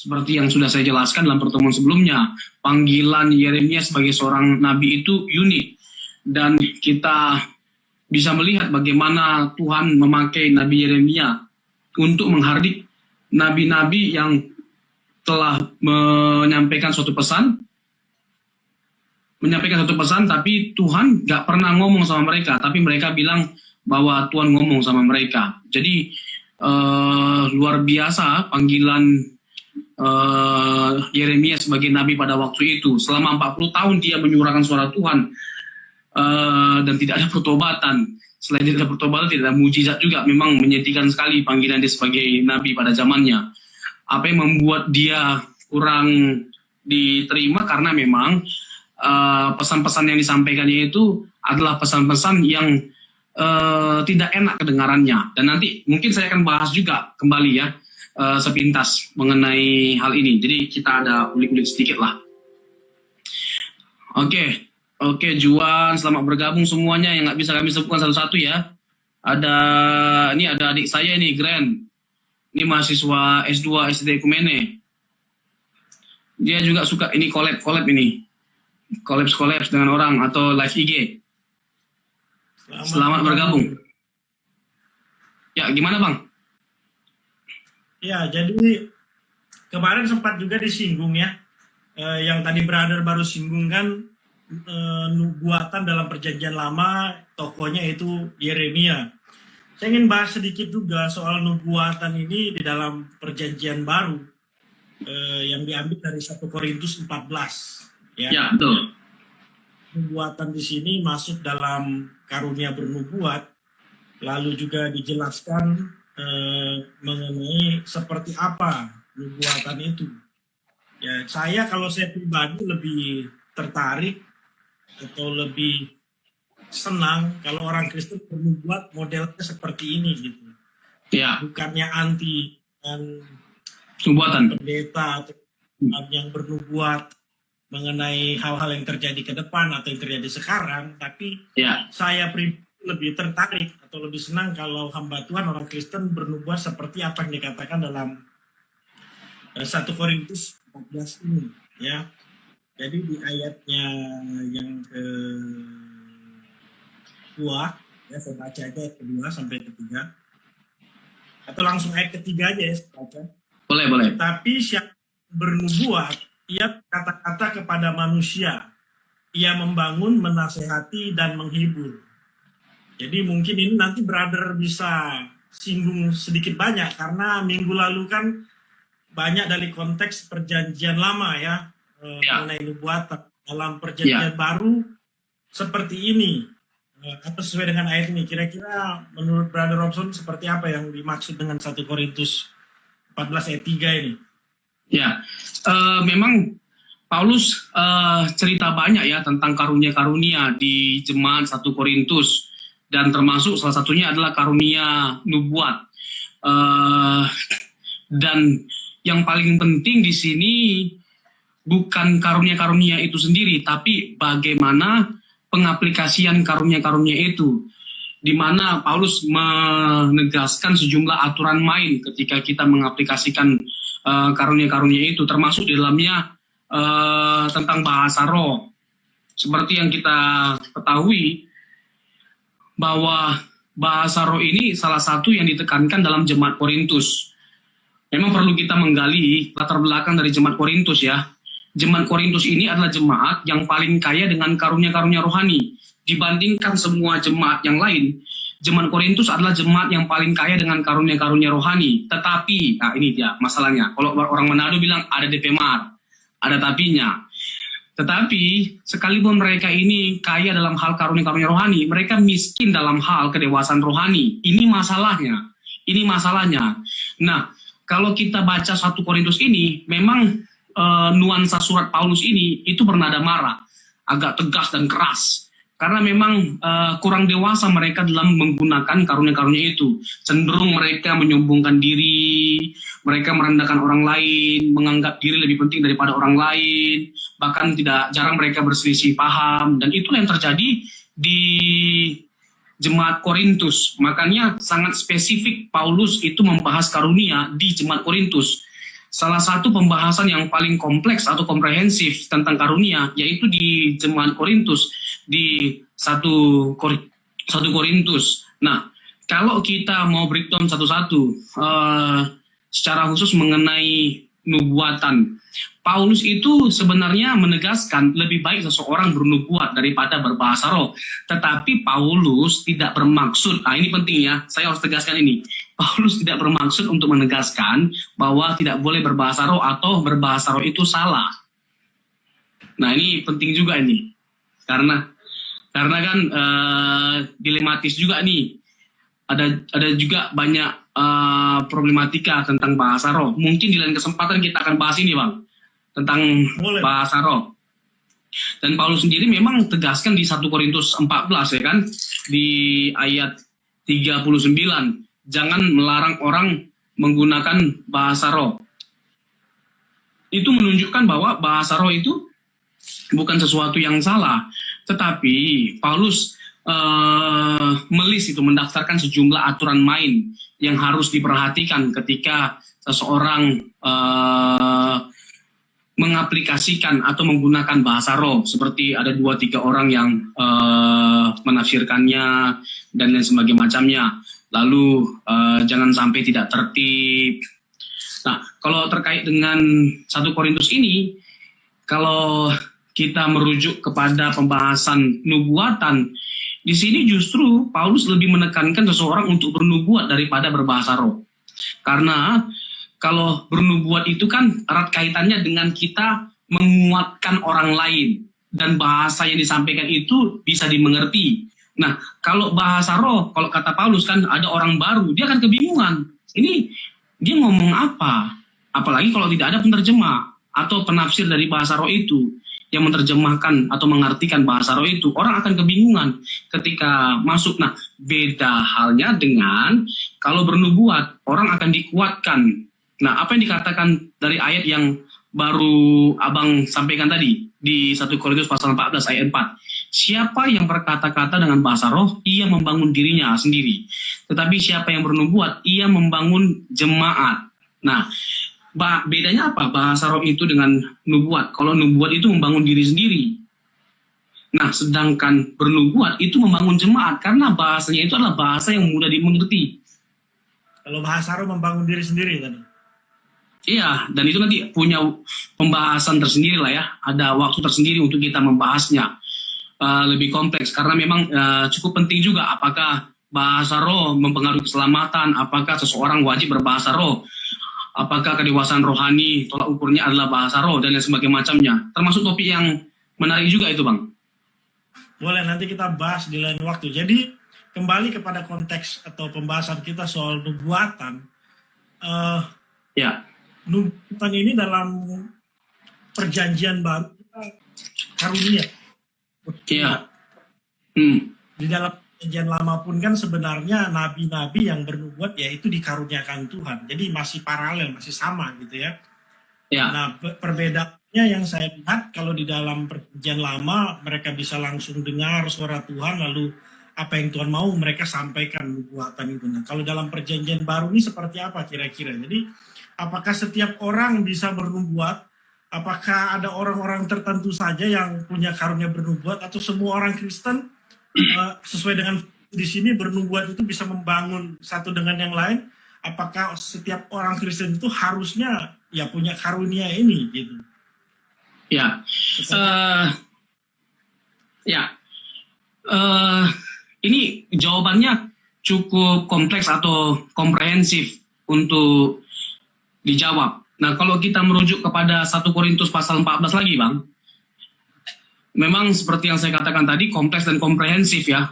Seperti yang sudah saya jelaskan dalam pertemuan sebelumnya, panggilan Yeremia sebagai seorang nabi itu unik. Dan kita bisa melihat bagaimana Tuhan memakai Nabi Yeremia untuk menghardik nabi-nabi yang telah menyampaikan suatu pesan, tapi Tuhan gak pernah ngomong sama mereka, tapi mereka bilang bahwa Tuhan ngomong sama mereka. Jadi luar biasa panggilan Yeremia sebagai nabi pada waktu itu. Selama 40 tahun dia menyuarakan suara Tuhan dan tidak ada pertobatan. Selain tidak ada pertobatan, tidak ada mujizat juga. Memang menyedihkan sekali panggilan dia sebagai nabi pada zamannya. Apa yang membuat dia kurang diterima karena memang pesan-pesan yang disampaikannya itu adalah pesan-pesan yang tidak enak kedengarannya. Dan nanti mungkin saya akan bahas juga kembali ya sepintas mengenai hal ini. Jadi kita ada ulik-ulik sedikit lah. Oke, Juan, selamat bergabung semuanya yang nggak bisa kami sebutkan satu-satu ya. Ini ada adik saya nih, Grand. Ini mahasiswa S2 SD Ekumene. Dia juga suka ini collab ini. Collab dengan orang atau live IG. Selamat bergabung. Ya, gimana Bang? Ya, jadi kemarin sempat juga disinggung ya. Yang tadi brother baru singgung kan, nubuatan dalam perjanjian lama, tokohnya itu Yeremia. Saya ingin bahas sedikit juga soal nubuatan ini di dalam perjanjian baru yang diambil dari 1 Korintus 14. Ya, betul. Nubuatan di sini masuk dalam karunia bernubuat, lalu juga dijelaskan mengenai seperti apa nubuatan itu. Ya, kalau saya pribadi lebih tertarik atau lebih senang kalau orang Kristen bernubuat modelnya seperti ini gitu. Ya. Bukannya anti dan nubuatan pendeta atau yang bernubuat mengenai hal-hal yang terjadi ke depan atau yang terjadi sekarang, tapi saya pribadi lebih tertarik atau lebih senang kalau hamba Tuhan orang Kristen bernubuat seperti apa yang dikatakan dalam 1 Korintus 14 ini ya. Jadi di ayatnya yang kedua, ya saya baca aja ayat kedua sampai ketiga, atau langsung ayat ketiga aja ya saya baca. Boleh. Tapi siapa bernubuat, ia kata-kata kepada manusia, ia membangun, menasehati dan menghibur. Jadi mungkin ini nanti brother bisa singgung sedikit banyak karena minggu lalu kan banyak dari konteks perjanjian lama ya. Mengenai nubuatan dalam perjanjian baru seperti ini atau sesuai dengan ayat ini, kira-kira menurut Brother Robson seperti apa yang dimaksud dengan 1 Korintus 14 ayat 3 ini? Ya, memang Paulus cerita banyak ya tentang karunia-karunia di jemaat 1 Korintus, dan termasuk salah satunya adalah karunia nubuat. Dan yang paling penting di sini bukan karunia-karunia itu sendiri, tapi bagaimana pengaplikasian karunia-karunia itu, di mana Paulus menegaskan sejumlah aturan main ketika kita mengaplikasikan karunia-karunia itu, termasuk di dalamnya tentang bahasa roh. Seperti yang kita ketahui bahwa bahasa roh ini salah satu yang ditekankan dalam jemaat Korintus. Memang perlu kita menggali latar belakang dari jemaat Korintus ya. Jemaat Korintus ini adalah jemaat yang paling kaya dengan karunia-karunia rohani. Dibandingkan semua jemaat yang lain, jemaat Korintus adalah jemaat yang paling kaya dengan karunia-karunia rohani. Tetapi, nah ini dia masalahnya. Kalau orang Manado bilang ada DP Mar, ada tapinya. Tetapi, sekalipun mereka ini kaya dalam hal karunia-karunia rohani, mereka miskin dalam hal kedewasaan rohani. Ini masalahnya. Nah, kalau kita baca 1 Korintus ini, memang nuansa surat Paulus ini itu bernada marah, agak tegas dan keras, karena memang kurang dewasa mereka dalam menggunakan karunia-karunia itu. Cenderung mereka menyombongkan diri, mereka merendahkan orang lain, menganggap diri lebih penting daripada orang lain, bahkan jarang mereka berselisih paham, dan itu yang terjadi di jemaat Korintus. Makanya sangat spesifik Paulus itu membahas karunia di jemaat Korintus. salah satu pembahasan yang paling kompleks atau komprehensif tentang karunia yaitu di Jemaat Korintus, di 1 Korintus. Nah, kalau kita mau breakdown satu-satu, secara khusus mengenai nubuatan, Paulus itu sebenarnya menegaskan lebih baik seseorang bernubuat daripada berbahasa roh. Tetapi Paulus tidak bermaksud, ini penting ya, saya harus tegaskan ini. Paulus tidak bermaksud untuk menegaskan bahwa tidak boleh berbahasa roh atau berbahasa roh itu salah. Nah, ini penting juga ini. Karena kan dilematis juga nih. Ada juga banyak problematika tentang bahasa roh. Mungkin di lain kesempatan kita akan bahas ini, Bang, tentang bahasa roh. Dan Paulus sendiri memang tegaskan di 1 Korintus 14 ya kan, di ayat 39, jangan melarang orang menggunakan bahasa roh. Itu menunjukkan bahwa bahasa roh itu bukan sesuatu yang salah, tetapi Paulus mendaftarkan sejumlah aturan main yang harus diperhatikan ketika seseorang mengaplikasikan atau menggunakan bahasa roh, seperti ada 2-3 orang yang menafsirkannya dan lain sebagainya macamnya. Lalu jangan sampai tidak tertib. Nah, kalau terkait dengan 1 Korintus ini, kalau kita merujuk kepada pembahasan nubuatan, di sini justru Paulus lebih menekankan seseorang untuk bernubuat daripada berbahasa roh. Karena kalau bernubuat itu kan erat kaitannya dengan kita menguatkan orang lain. Dan bahasa yang disampaikan itu bisa dimengerti. Nah, kalau bahasa roh, kalau kata Paulus kan ada orang baru, dia akan kebingungan. Ini dia ngomong apa? Apalagi kalau tidak ada penerjemah atau penafsir dari bahasa roh itu yang menerjemahkan atau mengartikan bahasa roh itu, orang akan kebingungan ketika masuk. Nah, beda halnya dengan kalau bernubuat, orang akan dikuatkan. Nah, apa yang dikatakan dari ayat yang baru Abang sampaikan tadi, di 1 Korintus pasal 14 ayat 4. Siapa yang berkata-kata dengan bahasa roh, ia membangun dirinya sendiri. Tetapi siapa yang bernubuat, ia membangun jemaat. Nah, bedanya apa bahasa roh itu dengan nubuat? Kalau nubuat itu membangun diri sendiri. Nah, sedangkan bernubuat itu membangun jemaat, karena bahasanya itu adalah bahasa yang mudah dimengerti. Kalau bahasa roh membangun diri sendiri kan? Iya, dan itu nanti punya pembahasan tersendiri lah ya. Ada waktu tersendiri untuk kita membahasnya. Lebih kompleks, karena memang cukup penting juga apakah bahasa roh mempengaruhi keselamatan, apakah seseorang wajib berbahasa roh, apakah kedewasaan rohani tolak ukurnya adalah bahasa roh, dan lain sebagainya macamnya. Termasuk topik yang menarik juga itu, Bang. Boleh, nanti kita bahas di lain waktu. Jadi kembali kepada konteks atau pembahasan kita soal nubuatan. Ya. Nubuatan ini dalam perjanjian baru karunia. Iya. Di dalam perjanjian lama pun kan sebenarnya nabi-nabi yang bernubuat yaitu dikaruniakan Tuhan. Jadi masih paralel, masih sama gitu ya. Ya. Nah, perbedaannya yang saya lihat kalau di dalam perjanjian lama mereka bisa langsung dengar suara Tuhan, lalu apa yang Tuhan mau mereka sampaikan nubuatan itu. Nah, kalau dalam perjanjian baru ini seperti apa kira-kira? Jadi apakah setiap orang bisa bernubuat? Apakah ada orang-orang tertentu saja yang punya karunia bernubuat, atau semua orang Kristen sesuai dengan di sini bernubuat itu bisa membangun satu dengan yang lain? Apakah setiap orang Kristen itu harusnya ya punya karunia ini gitu? Ya, ini jawabannya cukup kompleks atau komprehensif untuk dijawab. Nah, kalau kita merujuk kepada 1 Korintus pasal 14 lagi, Bang, memang seperti yang saya katakan tadi, kompleks dan komprehensif ya,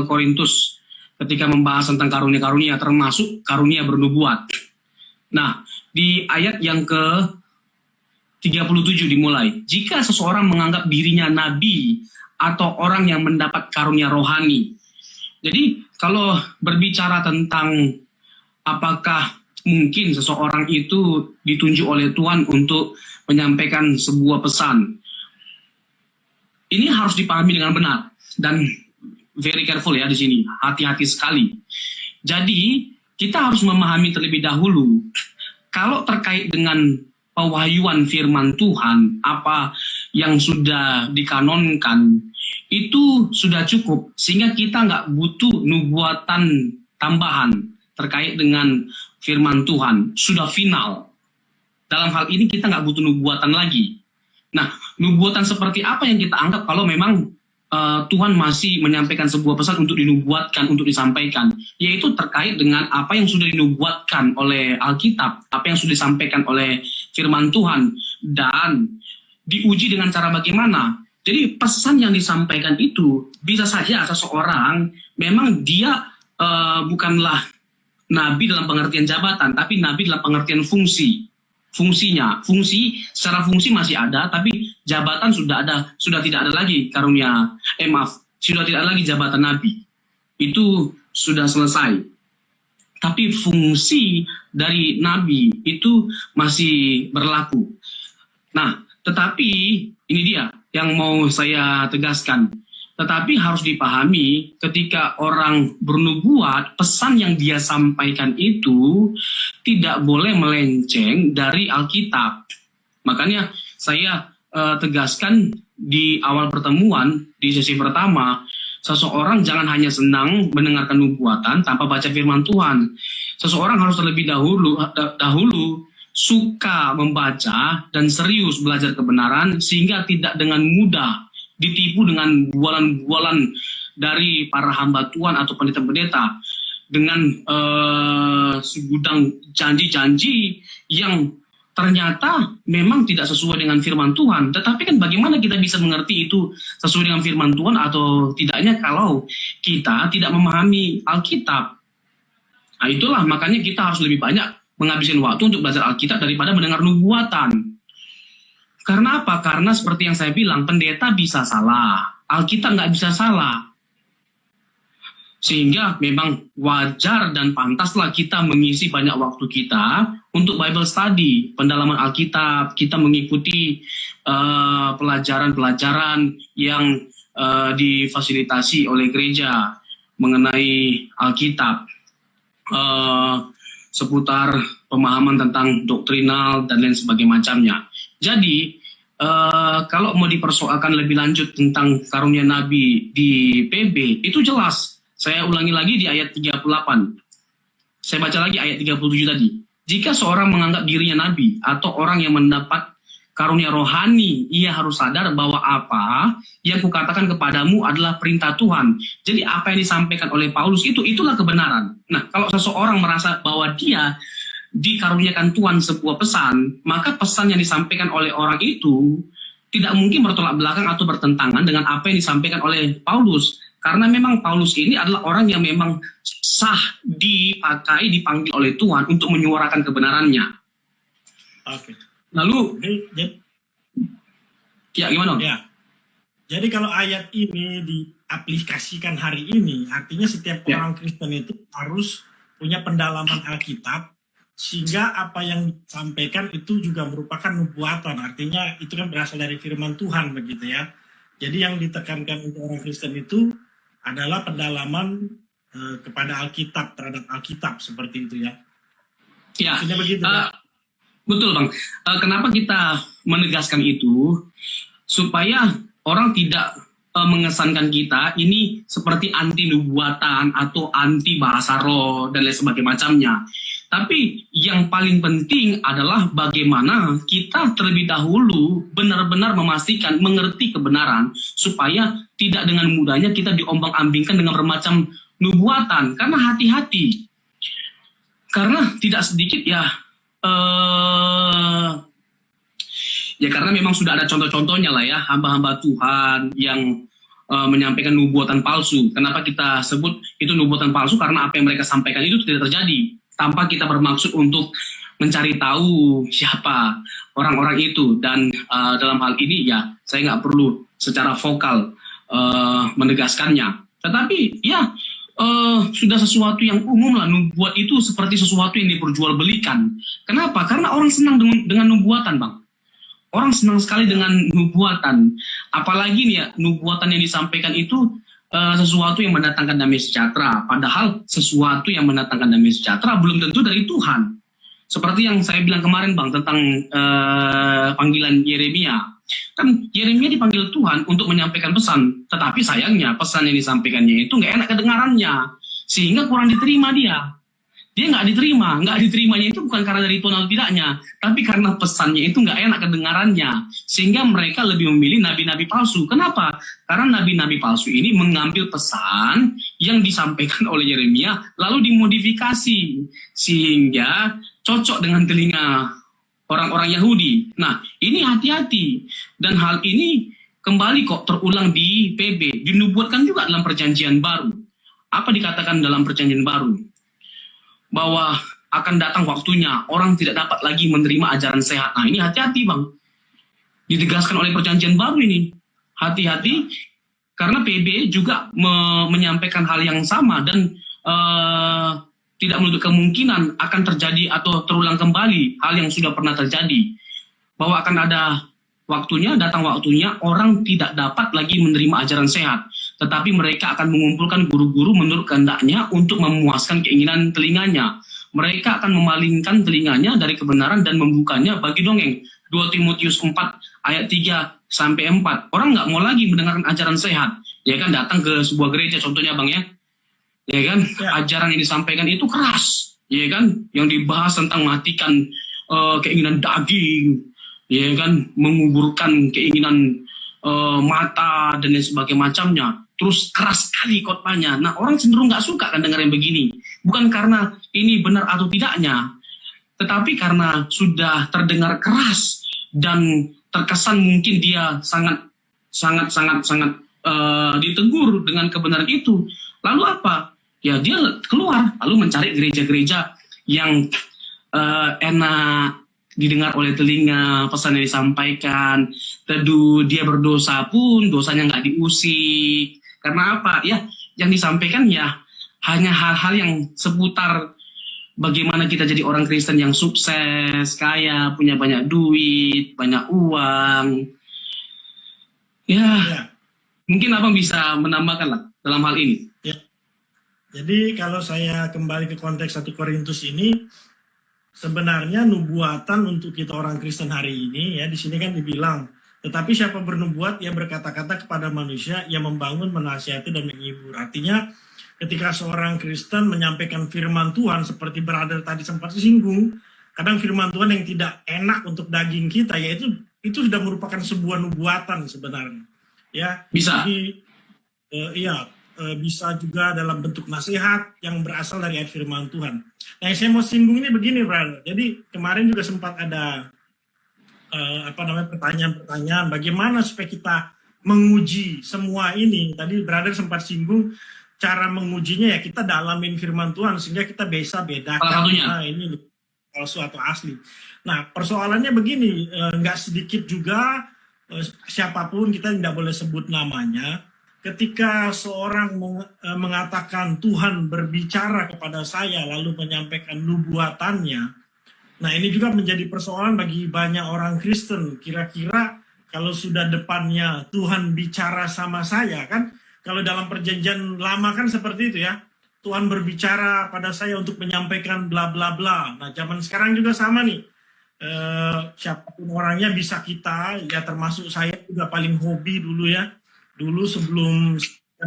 Korintus ketika membahas tentang karunia-karunia, termasuk karunia bernubuat. Nah, di ayat yang ke-37 dimulai, jika seseorang menganggap dirinya nabi atau orang yang mendapat karunia rohani. Jadi, kalau berbicara tentang apakah mungkin seseorang itu ditunjuk oleh Tuhan untuk menyampaikan sebuah pesan, ini harus dipahami dengan benar dan very careful ya di sini, hati-hati sekali. Jadi kita harus memahami terlebih dahulu kalau terkait dengan pewahyuan firman Tuhan, apa yang sudah dikanonkan, itu sudah cukup. Sehingga kita nggak butuh nubuatan tambahan terkait dengan firman Tuhan. Sudah final. Dalam hal ini kita nggak butuh nubuatan lagi. Nah, nubuatan seperti apa yang kita anggap kalau memang Tuhan masih menyampaikan sebuah pesan untuk dinubuatkan, untuk disampaikan, yaitu terkait dengan apa yang sudah dinubuatkan oleh Alkitab, apa yang sudah disampaikan oleh firman Tuhan, dan diuji dengan cara bagaimana. Jadi pesan yang disampaikan itu bisa saja seseorang memang dia bukanlah nabi dalam pengertian jabatan, tapi nabi dalam pengertian fungsinya. Secara fungsi masih ada, tapi jabatan sudah tidak ada lagi karunia. Sudah tidak ada lagi jabatan nabi. Itu sudah selesai. Tapi fungsi dari nabi itu masih berlaku. Nah, tetapi ini dia yang mau saya tegaskan. Tetapi harus dipahami ketika orang bernubuat, pesan yang dia sampaikan itu tidak boleh melenceng dari Alkitab. Makanya saya tegaskan di awal pertemuan, di sesi pertama, seseorang jangan hanya senang mendengarkan nubuatan tanpa baca firman Tuhan. Seseorang harus terlebih dahulu suka membaca dan serius belajar kebenaran sehingga tidak dengan mudah ditipu dengan bualan-bualan dari para hamba Tuhan atau pendeta-pendeta dengan segudang janji-janji yang ternyata memang tidak sesuai dengan firman Tuhan. Tetapi kan bagaimana kita bisa mengerti itu sesuai dengan firman Tuhan atau tidaknya kalau kita tidak memahami Alkitab. Nah, itulah makanya kita harus lebih banyak menghabiskan waktu untuk belajar Alkitab daripada mendengar nubuatan. Karena apa? Karena seperti yang saya bilang, pendeta bisa salah, Alkitab nggak bisa salah. Sehingga memang wajar dan pantaslah kita mengisi banyak waktu kita untuk Bible study, pendalaman Alkitab, kita mengikuti pelajaran-pelajaran yang difasilitasi oleh gereja mengenai Alkitab, seputar pemahaman tentang doktrinal dan lain sebagainya macamnya. Jadi, kalau mau dipersoalkan lebih lanjut tentang karunia Nabi di PB, itu jelas. Saya ulangi lagi di ayat 38. Saya baca lagi ayat 37 tadi. Jika seorang menganggap dirinya Nabi atau orang yang mendapat karunia rohani, ia harus sadar bahwa apa yang kukatakan kepadamu adalah perintah Tuhan. Jadi apa yang disampaikan oleh Paulus itulah kebenaran. Nah, kalau seseorang merasa bahwa dia dikaruniakan Tuhan sebuah pesan, maka pesan yang disampaikan oleh orang itu tidak mungkin bertolak belakang atau bertentangan dengan apa yang disampaikan oleh Paulus. Karena memang Paulus ini adalah orang yang memang sah dipanggil oleh Tuhan untuk menyuarakan kebenarannya. Oke. Lalu, ya gimana? Ya. Jadi kalau ayat ini diaplikasikan hari ini, artinya setiap orang Kristen itu harus punya pendalaman Alkitab, sehingga apa yang disampaikan itu juga merupakan nubuatan. Artinya itu kan berasal dari firman Tuhan begitu ya. Jadi yang ditekankan untuk orang Kristen itu adalah pendalaman kepada Alkitab, terhadap Alkitab seperti itu ya. Ya, begitu, ya? Betul Bang. Kenapa kita menegaskan itu? Supaya orang tidak mengesankan kita ini seperti anti nubuatan atau anti bahasa roh dan lain sebagainya macamnya. Tapi yang paling penting adalah bagaimana kita terlebih dahulu benar-benar memastikan mengerti kebenaran supaya tidak dengan mudahnya kita diombang-ambingkan dengan bermacam nubuatan. Karena hati-hati. Karena tidak sedikit ya karena memang sudah ada contoh-contohnya lah ya, hamba-hamba Tuhan yang menyampaikan nubuatan palsu. Kenapa kita sebut itu nubuatan palsu? Karena apa yang mereka sampaikan itu tidak terjadi. Tanpa kita bermaksud untuk mencari tahu siapa orang-orang itu. Dan dalam hal ini ya saya nggak perlu secara vokal menegaskannya. Tetapi ya sudah sesuatu yang umum lah, nubuat itu seperti sesuatu yang diperjualbelikan. Kenapa? Karena orang senang dengan nubuatan Bang. Orang senang sekali dengan nubuatan. Apalagi nih ya, nubuatan yang disampaikan itu sesuatu yang mendatangkan damai sejahtera. Padahal sesuatu yang mendatangkan damai sejahtera belum tentu dari Tuhan. Seperti yang saya bilang kemarin Bang tentang panggilan Yeremia. Kan Yeremia dipanggil Tuhan untuk menyampaikan pesan, tetapi sayangnya pesan yang disampaikannya itu nggak enak kedengarannya, sehingga kurang diterima dia. Dia nggak diterimanya itu bukan karena dari Tuhan atau tidaknya, tapi karena pesannya itu nggak enak kedengarannya, sehingga mereka lebih memilih nabi-nabi palsu. Kenapa? Karena nabi-nabi palsu ini mengambil pesan yang disampaikan oleh Yeremia, lalu dimodifikasi, sehingga cocok dengan telinga orang-orang Yahudi. Nah, ini hati-hati. Dan hal ini kembali kok terulang di PB, dinubuatkan juga dalam perjanjian baru. Apa dikatakan dalam perjanjian baru? Bahwa akan datang waktunya orang tidak dapat lagi menerima ajaran sehat. Nah, ini hati-hati Bang. Ditegaskan oleh perjanjian baru ini. Hati-hati karena PB juga menyampaikan hal yang sama dan tidak menutup kemungkinan akan terjadi atau terulang kembali hal yang sudah pernah terjadi. Bahwa akan ada datang waktunya orang tidak dapat lagi menerima ajaran sehat. Tetapi mereka akan mengumpulkan guru-guru menurut kehendaknya untuk memuaskan keinginan telinganya. Mereka akan memalingkan telinganya dari kebenaran dan membukanya bagi dongeng. 2 Timotius 4 ayat 3-4. Orang nggak mau lagi mendengarkan ajaran sehat. Ya kan, datang ke sebuah gereja contohnya Bang ya. Ya kan, ajaran yang disampaikan itu keras. Ya kan, yang dibahas tentang matikan keinginan daging. Ya kan, menguburkan keinginan mata dan lain sebagainya macamnya. Terus keras sekali khotbahnya. Nah, orang cenderung nggak suka kan dengar yang begini. Bukan karena ini benar atau tidaknya, tetapi karena sudah terdengar keras dan terkesan mungkin dia sangat ditegur dengan kebenaran itu. Lalu apa? Ya dia keluar lalu mencari gereja-gereja yang enak didengar oleh telinga, pesan yang disampaikan. Teduh, dia berdosa pun dosanya nggak diusik. Karena apa? Ya, yang disampaikan ya hanya hal-hal yang seputar bagaimana kita jadi orang Kristen yang sukses, kaya, punya banyak duit, banyak uang. Ya. Mungkin Abang bisa menambahkan lah dalam hal ini. Ya. Jadi kalau saya kembali ke konteks 1 Korintus ini, sebenarnya nubuatan untuk kita orang Kristen hari ini, ya di sini kan dibilang, tetapi siapa bernubuat, ia berkata-kata kepada manusia, ia membangun, menasihati, dan menghibur. Artinya, ketika seorang Kristen menyampaikan firman Tuhan, seperti brother tadi sempat singgung, kadang firman Tuhan yang tidak enak untuk daging kita, yaitu itu sudah merupakan sebuah nubuatan sebenarnya. Ya, bisa. Jadi, bisa juga dalam bentuk nasihat yang berasal dari ayat firman Tuhan. Nah, yang saya mau singgung ini begini, brother. Jadi kemarin juga sempat ada pertanyaan-pertanyaan bagaimana supaya kita menguji semua ini. Tadi brother sempat singgung cara mengujinya ya kita dalamin firman Tuhan sehingga kita bisa bedakan ini palsu atau asli. Nah, persoalannya begini, nggak sedikit juga siapapun, kita tidak boleh sebut namanya. Ketika seorang mengatakan Tuhan berbicara kepada saya lalu menyampaikan nubuatannya, nah ini juga menjadi persoalan bagi banyak orang Kristen. Kira-kira kalau sudah depannya Tuhan bicara sama saya, kan kalau dalam perjanjian lama kan seperti itu ya, Tuhan berbicara pada saya untuk menyampaikan bla bla bla. Nah zaman sekarang juga sama nih, siapapun orangnya bisa kita, ya termasuk saya juga paling hobi dulu ya. Dulu sebelum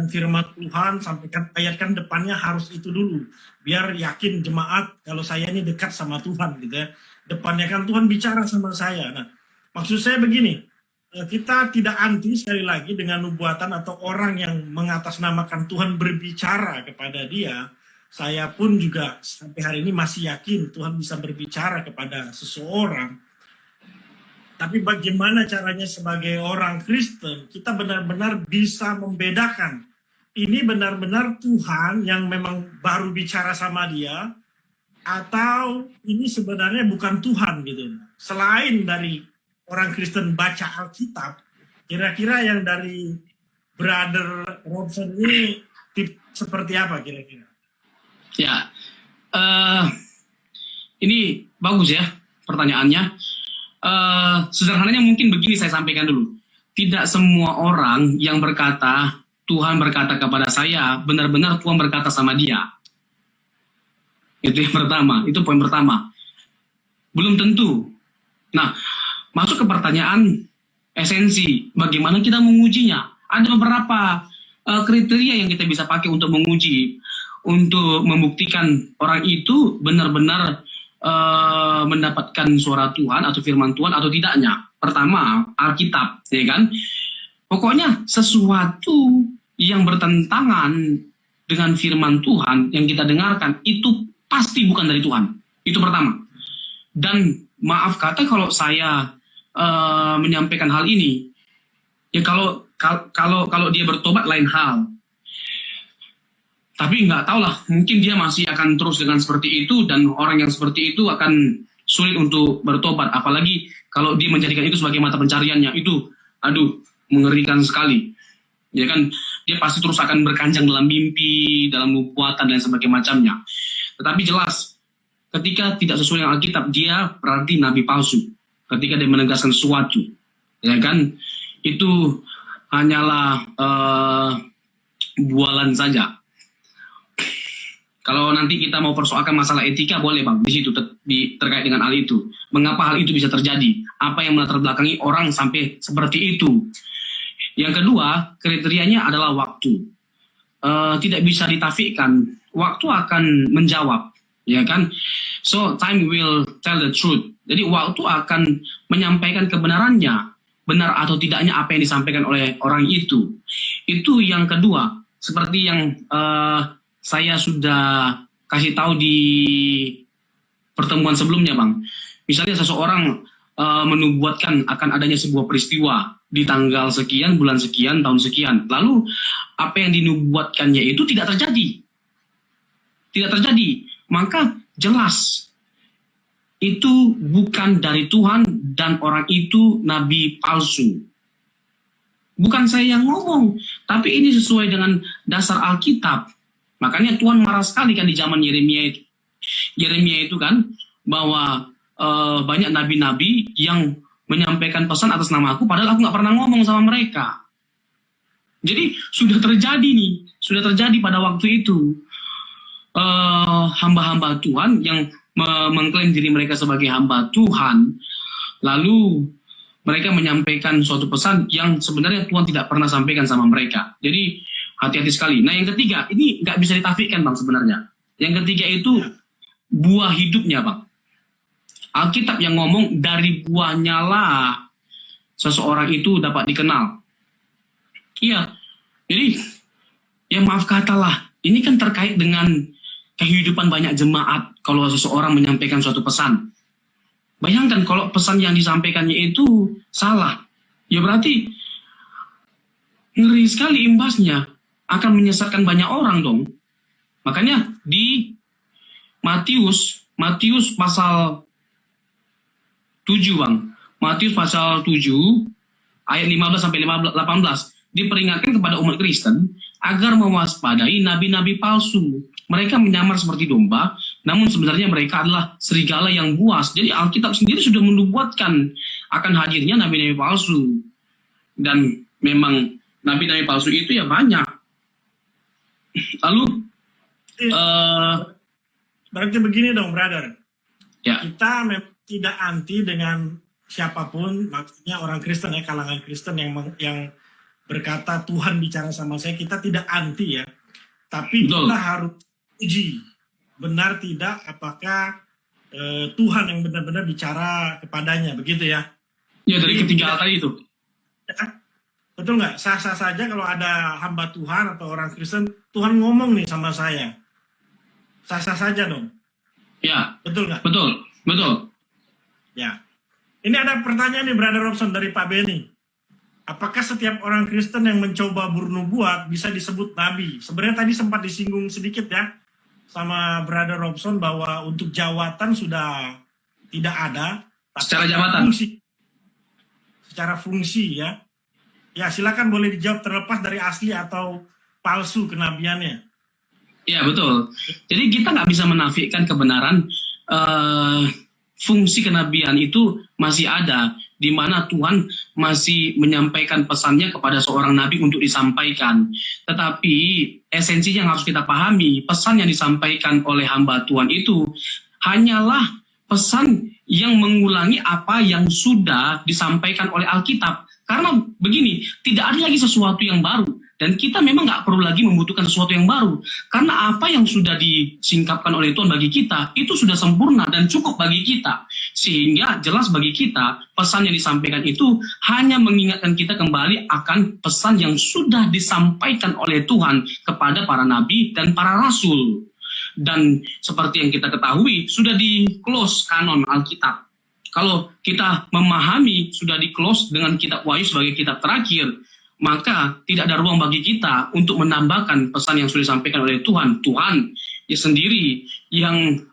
firman Tuhan sampaikan ayat kan depannya harus itu dulu biar yakin jemaat kalau saya ini dekat sama Tuhan gitu ya. Depannya kan Tuhan bicara sama saya. Nah, maksud saya begini, kita tidak anti sekali lagi dengan nubuatan atau orang yang mengatasnamakan Tuhan berbicara kepada dia. Saya pun juga sampai hari ini masih yakin Tuhan bisa berbicara kepada seseorang. Tapi bagaimana caranya sebagai orang Kristen, kita benar-benar bisa membedakan. Ini benar-benar Tuhan yang memang baru bicara sama dia, atau ini sebenarnya bukan Tuhan gitu. Selain dari orang Kristen baca Alkitab, kira-kira yang dari Brother Robson ini seperti apa kira-kira? Ya, ini bagus ya pertanyaannya. Sederhananya mungkin begini saya sampaikan dulu. Tidak semua orang yang berkata Tuhan berkata kepada saya benar-benar Tuhan berkata sama dia. Itu yang pertama, itu poin pertama. Belum tentu. Nah, masuk ke pertanyaan esensi, bagaimana kita mengujinya? Ada beberapa kriteria yang kita bisa pakai untuk menguji, untuk membuktikan orang itu benar-benar mendapatkan suara Tuhan atau firman Tuhan atau tidaknya. Pertama, Alkitab, ya kan? Pokoknya sesuatu yang bertentangan dengan firman Tuhan yang kita dengarkan itu pasti bukan dari Tuhan. Itu pertama. Dan maaf kata kalau saya menyampaikan hal ini, ya kalau dia bertobat lain hal. Tapi nggak tahu lah, mungkin dia masih akan terus dengan seperti itu, dan orang yang seperti itu akan sulit untuk bertobat. Apalagi kalau dia menjadikan itu sebagai mata pencariannya, itu, aduh, mengerikan sekali. Ya kan, dia pasti terus akan berkanjang dalam mimpi, dalam nubuatan dan sebagainya macamnya. Tetapi jelas, ketika tidak sesuai dengan Alkitab, dia berarti nabi palsu. Ketika dia menegaskan sesuatu, ya kan, itu hanyalah bualan saja. Kalau nanti kita mau persoalkan masalah etika, boleh bang, di situ terkait dengan hal itu. Mengapa hal itu bisa terjadi? Apa yang melatar belakangi orang sampai seperti itu? Yang kedua, kriterianya adalah waktu. Tidak bisa ditafikan. Waktu akan menjawab, ya kan? So time will tell the truth. Jadi waktu akan menyampaikan kebenarannya, benar atau tidaknya apa yang disampaikan oleh orang itu. Itu yang kedua. Seperti yang saya sudah kasih tahu di pertemuan sebelumnya, bang. Misalnya seseorang menubuatkan akan adanya sebuah peristiwa di tanggal sekian, bulan sekian, tahun sekian. Lalu apa yang dinubuatkannya itu tidak terjadi. Tidak terjadi. Maka jelas itu bukan dari Tuhan dan orang itu nabi palsu. Bukan saya yang ngomong, tapi ini sesuai dengan dasar Alkitab. Makanya Tuhan marah sekali kan di zaman Yeremia itu. Yeremia itu kan bahwa banyak nabi-nabi yang menyampaikan pesan atas nama aku, padahal aku nggak pernah ngomong sama mereka. Jadi sudah terjadi nih, sudah terjadi pada waktu itu. Hamba-hamba Tuhan yang mengklaim diri mereka sebagai hamba Tuhan, lalu mereka menyampaikan suatu pesan yang sebenarnya Tuhan tidak pernah sampaikan sama mereka. Jadi hati-hati sekali. Nah yang ketiga, ini nggak bisa ditafikan bang sebenarnya. Yang ketiga itu buah hidupnya bang. Alkitab yang ngomong dari buahnya lah seseorang itu dapat dikenal. Iya, jadi ya maaf katalah, ini kan terkait dengan kehidupan banyak jemaat kalau seseorang menyampaikan suatu pesan. Bayangkan kalau pesan yang disampaikannya itu salah, ya berarti ngeri sekali imbasnya, akan menyesatkan banyak orang dong. Makanya di Matius pasal 7 bang, Matius pasal 7 ayat 15 sampai 18 diperingatkan kepada umat Kristen agar mewaspadai nabi-nabi palsu. Mereka menyamar seperti domba, namun sebenarnya mereka adalah serigala yang buas. Jadi Alkitab sendiri sudah menubuatkan akan hadirnya nabi-nabi palsu. Dan memang nabi-nabi palsu itu ya banyak. Lalu berarti begini dong, brother. ya, Kita memang tidak anti dengan siapapun, maksudnya orang Kristen ya, kalangan Kristen yang berkata Tuhan bicara sama saya, kita tidak anti ya. Tapi betul. kita harus uji benar tidak apakah Tuhan yang benar-benar bicara kepadanya, begitu ya. Ya dari ketiga hal tadi itu. Ya, betul nggak? Sah-sah saja kalau ada hamba Tuhan atau orang Kristen, Tuhan ngomong nih sama saya. Sah-sah saja dong. Ya, Betul nggak? betul. Ya. Ini ada pertanyaan nih, Brother Robson, dari Pak Benny. Apakah setiap orang Kristen yang mencoba bernubuat bisa disebut nabi? Sebenarnya tadi sempat disinggung sedikit ya sama Brother Robson bahwa untuk jawatan sudah tidak ada. Secara jabatan. Secara fungsi ya. Ya silakan, boleh dijawab terlepas dari asli atau palsu kenabiannya. Ya betul. Jadi kita nggak bisa menafikan kebenaran fungsi kenabian itu masih ada, di mana Tuhan masih menyampaikan pesannya kepada seorang nabi untuk disampaikan. Tetapi esensinya yang harus kita pahami, pesan yang disampaikan oleh hamba Tuhan itu hanyalah pesan yang mengulangi apa yang sudah disampaikan oleh Alkitab. Karena begini, tidak ada lagi sesuatu yang baru. Dan kita memang nggak perlu lagi membutuhkan sesuatu yang baru. Karena apa yang sudah disingkapkan oleh Tuhan bagi kita, itu sudah sempurna dan cukup bagi kita. Sehingga jelas bagi kita, pesan yang disampaikan itu hanya mengingatkan kita kembali akan pesan yang sudah disampaikan oleh Tuhan kepada para nabi dan para rasul. Dan seperti yang kita ketahui, sudah di-close kanon Alkitab. Kalau kita memahami sudah di-close dengan kitab Wahyu sebagai kitab terakhir, maka tidak ada ruang bagi kita untuk menambahkan pesan yang sudah disampaikan oleh Tuhan. Tuhan ya sendiri yang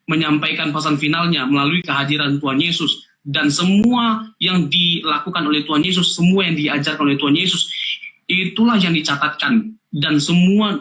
menyampaikan pesan finalnya melalui kehadiran Tuhan Yesus. Dan semua yang dilakukan oleh Tuhan Yesus, semua yang diajarkan oleh Tuhan Yesus, itulah yang dicatatkan. Dan semua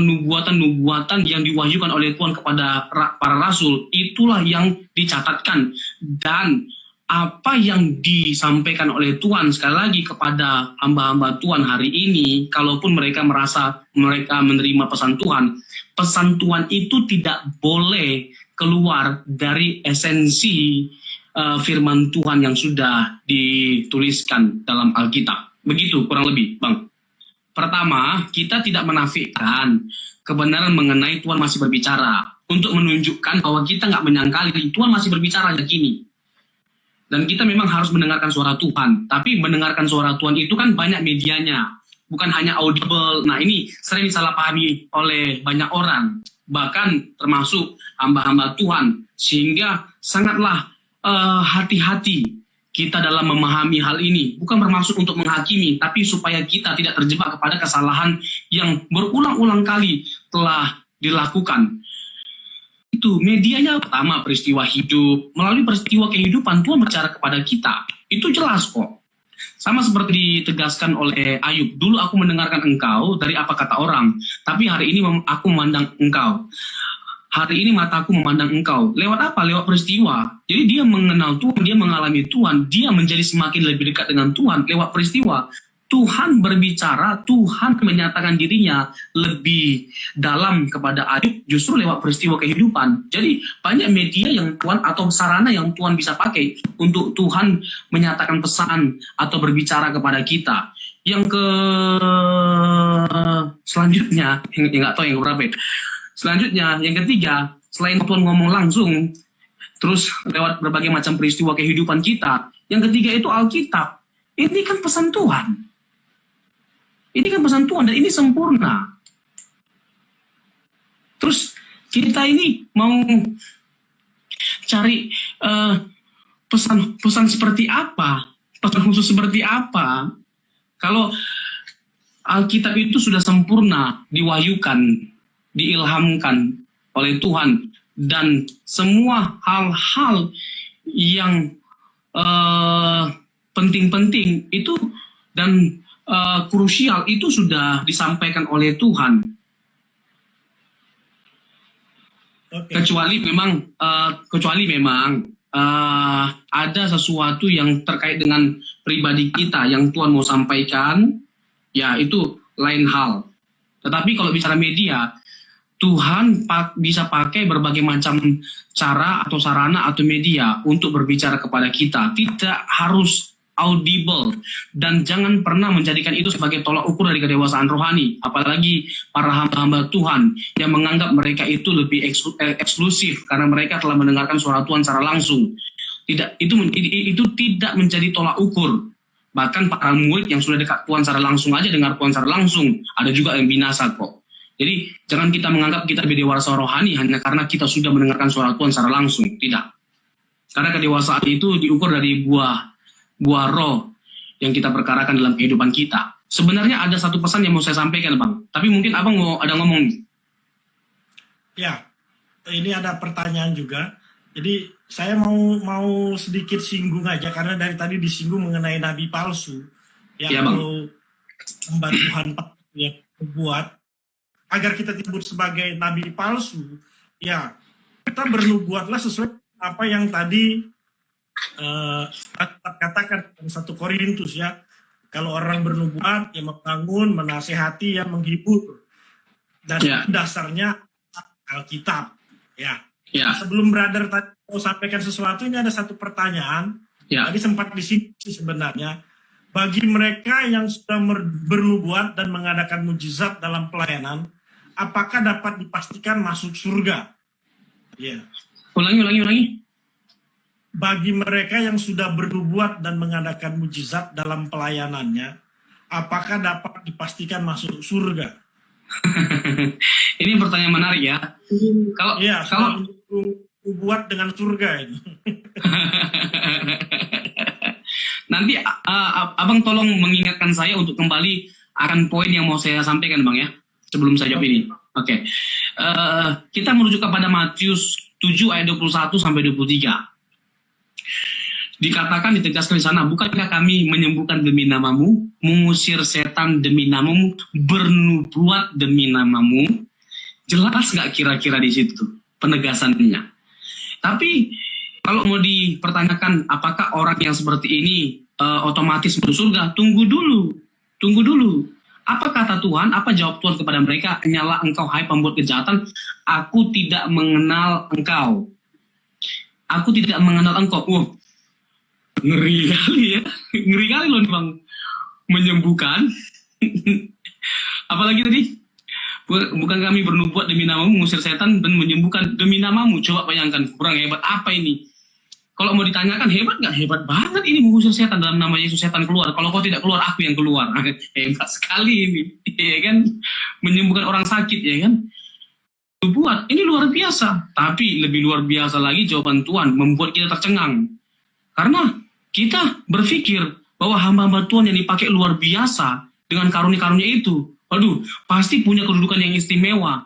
nubuatan-nubuatan yang diwahyukan oleh Tuhan kepada para rasul, itulah yang dicatatkan. Dan apa yang disampaikan oleh Tuhan sekali lagi kepada hamba-hamba Tuhan hari ini, kalaupun mereka merasa mereka menerima pesan Tuhan itu tidak boleh keluar dari esensi firman Tuhan yang sudah dituliskan dalam Alkitab. Begitu kurang lebih, Bang. Pertama, kita tidak menafikan kebenaran mengenai Tuhan masih berbicara untuk menunjukkan bahwa kita nggak menyangkali Tuhan masih berbicara yakini. Dan kita memang harus mendengarkan suara Tuhan. Tapi mendengarkan suara Tuhan itu kan banyak medianya. Bukan hanya audible. Nah ini sering disalahpahami oleh banyak orang. Bahkan termasuk hamba-hamba Tuhan. Sehingga sangatlah hati-hati kita dalam memahami hal ini. Bukan bermaksud untuk menghakimi. Tapi supaya kita tidak terjebak kepada kesalahan yang berulang-ulang kali telah dilakukan. Itu medianya pertama peristiwa hidup, melalui peristiwa kehidupan Tuhan berbicara kepada kita. Itu jelas kok. Sama seperti ditegaskan oleh Ayub, dulu aku mendengarkan engkau dari apa kata orang, tapi hari ini aku memandang engkau. Hari ini mataku memandang engkau. Lewat apa? Lewat peristiwa. Jadi dia mengenal Tuhan, dia mengalami Tuhan, dia menjadi semakin lebih dekat dengan Tuhan lewat peristiwa. Tuhan berbicara, Tuhan menyatakan dirinya lebih dalam kepada Ayub justru lewat peristiwa kehidupan. Jadi banyak media yang Tuhan atau sarana yang Tuhan bisa pakai untuk Tuhan menyatakan pesan atau berbicara kepada kita. Yang selanjutnya, nggak tahu yang berapa. Selanjutnya, yang ketiga, selain Tuhan ngomong langsung, terus lewat berbagai macam peristiwa kehidupan kita, yang ketiga itu Alkitab. Ini kan pesan Tuhan. Ini kan pesan Tuhan dan ini sempurna. Terus kita ini mau cari pesan seperti apa? Pesan khusus seperti apa? Kalau Alkitab itu sudah sempurna, diwahyukan, diilhamkan oleh Tuhan. Dan semua hal-hal yang penting-penting itu dan krusial itu sudah disampaikan oleh Tuhan. Okay. Kecuali memang ada sesuatu yang terkait dengan pribadi kita yang Tuhan mau sampaikan, ya itu lain hal. Tetapi kalau bicara media, Tuhan bisa pakai berbagai macam cara atau sarana atau media untuk berbicara kepada kita. Tidak harus audible, dan jangan pernah menjadikan itu sebagai tolak ukur dari kedewasaan rohani, apalagi para hamba-hamba Tuhan yang menganggap mereka itu lebih eksklusif karena mereka telah mendengarkan suara Tuhan secara langsung. Itu tidak menjadi tolak ukur. Bahkan para murid yang sudah dekat Tuhan secara langsung aja dengar Tuhan secara langsung, ada juga yang binasa kok. Jadi jangan kita menganggap kita lebih dewasa rohani hanya karena kita sudah mendengarkan suara Tuhan secara langsung. Tidak. Karena kedewasaan itu diukur dari buah roh yang kita perkarakan dalam kehidupan kita. Sebenarnya ada satu pesan yang mau saya sampaikan, Bang. Tapi mungkin Abang mau ada ngomong nih. Ya, ini ada pertanyaan juga. Jadi saya mau sedikit singgung aja karena dari tadi disinggung mengenai nabi palsu yang perlu hamba Tuhan yang buat agar kita disebut sebagai nabi palsu. Ya, kita bernubuatlah sesuai apa yang tadi katakan dalam 1 Korintus ya, kalau orang bernubuat yang membangun, menasehati, yang menghibur, dan dasarnya Alkitab ya. Ya, Sebelum brother tadi mau sampaikan sesuatu, ini ada satu pertanyaan. ya. Tadi sempat disinggung sebenarnya. Bagi mereka yang sudah bernubuat dan mengadakan mujizat dalam pelayanan, apakah dapat dipastikan masuk surga? Ya. Ulangi. Bagi mereka yang sudah bernubuat dan mengadakan mujizat dalam pelayanannya, apakah dapat dipastikan masuk surga? Ini pertanyaan menarik ya. Kalau Iya, kalau buat dengan surga ini. nanti abang tolong mengingatkan saya untuk kembali akan poin yang mau saya sampaikan, bang ya, sebelum saya jawab ini. Oke. Kita merujuk kepada Matius 7 ayat 21 sampai 23. Dikatakan, ditegaskan di sana, bukankah kami menyembuhkan demi namamu, mengusir setan demi namamu, bernubuat demi namamu? Jelas nggak kira-kira di situ penegasannya? Tapi kalau mau dipertanyakan apakah orang yang seperti ini otomatis masuk surga, tunggu dulu. Apa kata Tuhan? Apa jawab Tuhan kepada mereka? Hanyalah engkau, hai pembuat kejahatan, aku tidak mengenal engkau. Aku tidak mengenal engkau. Ngeri kali ya. Ngeri kali loh bang. Menyembuhkan. Apalagi tadi? Bukan kami bernubuat demi namamu, mengusir setan dan menyembuhkan demi namamu. Coba bayangkan, kurang hebat apa ini? Kalau mau ditanyakan, hebat nggak? Hebat banget ini mengusir setan dalam nama Yesus, setan keluar. Kalau kau tidak keluar, aku yang keluar. Hebat sekali ini. Ya kan? Menyembuhkan orang sakit, ya kan? Buat ini luar biasa. Tapi lebih luar biasa lagi jawaban Tuhan membuat kita tercengang. Karena kita berpikir bahwa hamba-hamba Tuhan yang dipakai luar biasa dengan karunia-karunia itu, waduh, pasti punya kedudukan yang istimewa.